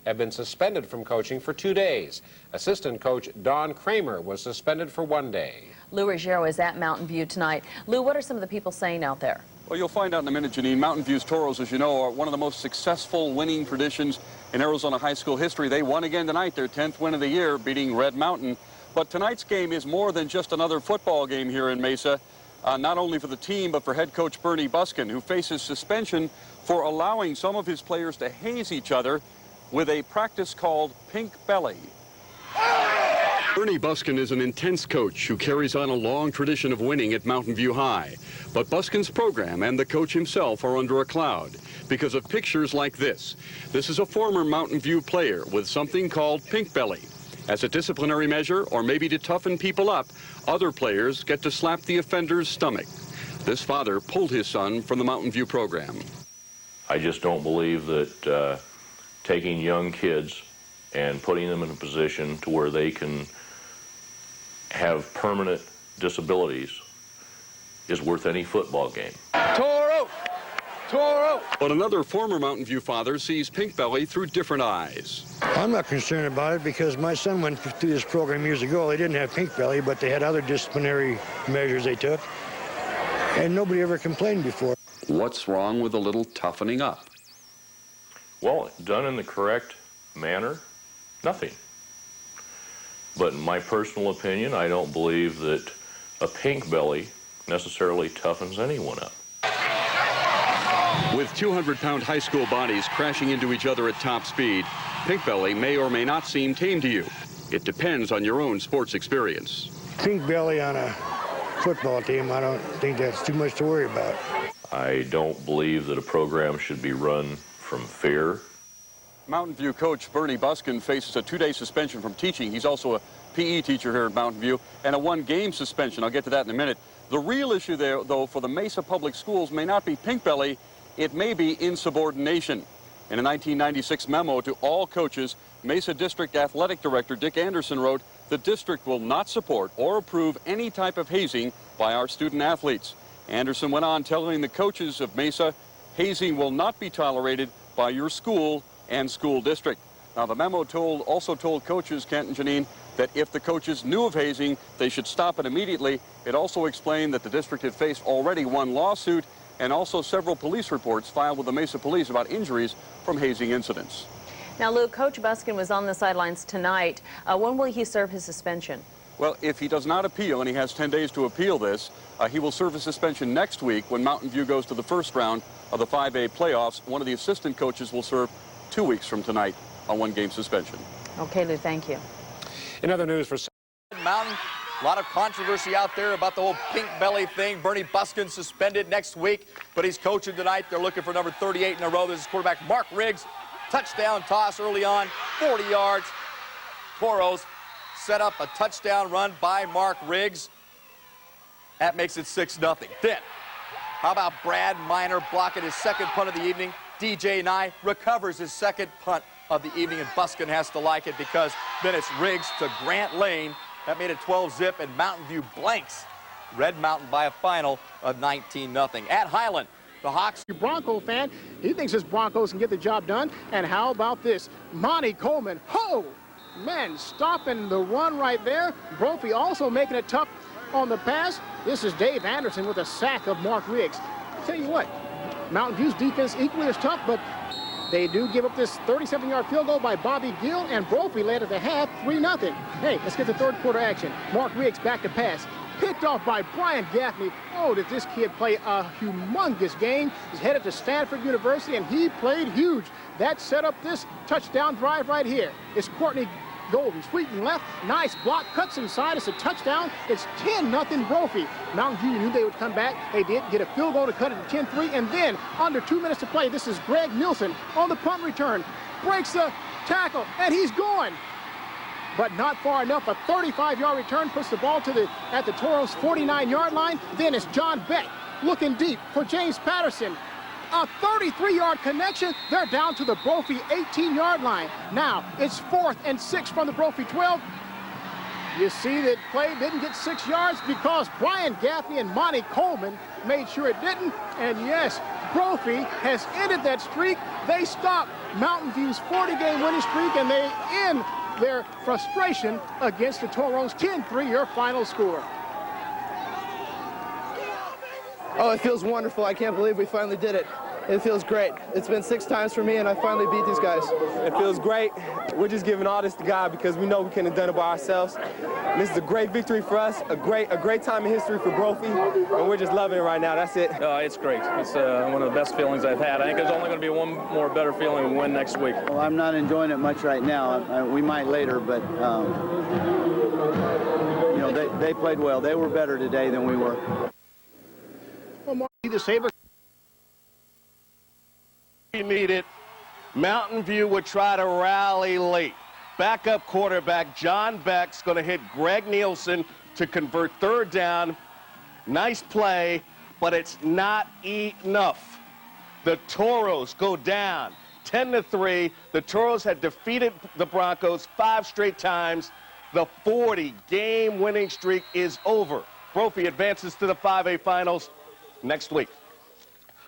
have been suspended from coaching for 2 days. Assistant coach Don Kramer was suspended for 1 day. Lou Ruggiero is at Mountain View tonight. Lou, what are some of the people saying out there? Well, you'll find out in a minute, Janine. Mountain View's Toros, as you know, are one of the most successful winning traditions in Arizona high school history. They won again tonight, their 10th win of the year, beating Red Mountain. But tonight's game is more than just another football game here in Mesa, not only for the team, but for head coach Bernie Buskin, who faces suspension for allowing some of his players to haze each other with a practice called pink belly. Bernie Buskin is an intense coach who carries on a long tradition of winning at Mountain View High. But Buskin's program and the coach himself are under a cloud because of pictures like this. This is a former Mountain View player with something called pink belly. As a disciplinary measure, or maybe to toughen people up, other players get to slap the offender's stomach. This father pulled his son from the Mountain View program. I just don't believe that taking young kids and putting them in a position to where they can have permanent disabilities is worth any football game. Toro! Toro! But another former Mountain View father sees pink belly through different eyes. I'm not concerned about it because my son went through this program years ago. They didn't have pink belly, but they had other disciplinary measures they took, and nobody ever complained before. What's wrong with a little toughening up? Well, done in the correct manner, nothing. But in my personal opinion, I don't believe that a pink belly necessarily toughens anyone up. With 200-pound high school bodies crashing into each other at top speed, pink belly may or may not seem tame to you. It depends on your own sports experience. Pink belly on a football team, I don't think that's too much to worry about. I don't believe that a program should be run from fear. Mountain View coach Bernie Buskin faces a 2-day suspension from teaching. He's also a PE teacher here at Mountain View, and a 1-game suspension. I'll get to that in a minute. The real issue there, though, for the Mesa Public Schools may not be pink belly, it may be insubordination. In a 1996 memo to all coaches, Mesa District Athletic Director Dick Anderson wrote, "The district will not support or approve any type of hazing by our student athletes." Anderson went on telling the coaches of Mesa, hazing will not be tolerated by your school and school district. Now, the memo also told coaches, Kent and Janine, that if the coaches knew of hazing, they should stop it immediately. It also explained that the district had faced already 1 lawsuit and also several police reports filed with the Mesa Police about injuries from hazing incidents. Now, Lou, Coach Buskin was on the sidelines tonight. When will he serve his suspension? Well, if he does not appeal, and he has 10 days to appeal this, he will serve a suspension next week when Mountain View goes to the first round of the 5A playoffs. One of the assistant coaches will serve 2 weeks from tonight on 1-game suspension. Okay, Lou, thank you. In other news for Mountain, a lot of controversy out there about the whole pink belly thing. Bernie Buskin suspended next week, but he's coaching tonight. They're looking for number 38 in a row. This is quarterback Mark Riggs. Touchdown toss early on, 40 yards. Toros set up a touchdown run by Mark Riggs. That makes it 6-0. Then, how about Brad Miner blocking his second punt of the evening? DJ Nye recovers his second punt of the evening, and Buskin has to like it because then it's Riggs to Grant Lane. That made it 12-zip, and Mountain View blanks Red Mountain by a final of 19-0. At Highland, the Hawks. Bronco fan, he thinks his Broncos can get the job done. And how about this? Monty Coleman, man, stopping the run right there. Brophy also making it tough on the pass. This is Dave Anderson with a sack of Mark Riggs. I'll tell you what, Mountain View's defense equally as tough, but they do give up this 37-yard field goal by Bobby Gill, and Brophy led at the half 3-0. Hey, let's get the third quarter action. Mark Riggs back to pass. Picked off by Brian Gaffney. Oh, did this kid play a humongous game. He's headed to Stanford University, and he played huge. That set up this touchdown drive right here. It's Courtney Golden, sweeping left, nice block, cuts inside, it's a touchdown. It's 10-0 Brophy. Mountain View knew they would come back. They did get a field goal to cut it to 10-3, and then under 2 minutes to play, this is Greg Nielsen on the punt return. Breaks the tackle, and he's going. But not far enough. A 35-yard return puts the ball at the Toros' 49-yard line. Then it's John Beck looking deep for James Patterson. A 33-yard connection. They're down to the Brophy 18-yard line. Now it's 4th and 6 from the Brophy 12. You see that play didn't get 6 yards because Brian Gaffney and Monty Coleman made sure it didn't. And yes, Brophy has ended that streak. They stopped Mountain View's 40-game winning streak, and they end their frustration against the Toros. 10-3 your final score. Oh, it feels wonderful. I can't believe we finally did it. It feels great. It's been 6 times for me, and I finally beat these guys. It feels great. We're just giving all this to God because we know we couldn't have done it by ourselves. And this is a great victory for us, a great time in history for Brophy, and we're just loving it right now. That's it. It's great. It's one of the best feelings I've had. I think there's only going to be one more better feeling when we win next week. Well, I'm not enjoying it much right now. We might later, but you know, they played well. They were better today than we were. Well, Marty, the Sabres. Needed. Mountain View would try to rally late. Backup quarterback John Beck's going to hit Greg Nielsen to convert 3rd down. Nice play, but it's not enough. The Toros go down 10-3. The Toros had defeated the Broncos 5 straight times. The 40-game winning streak is over. Brophy advances to the 5A finals next week.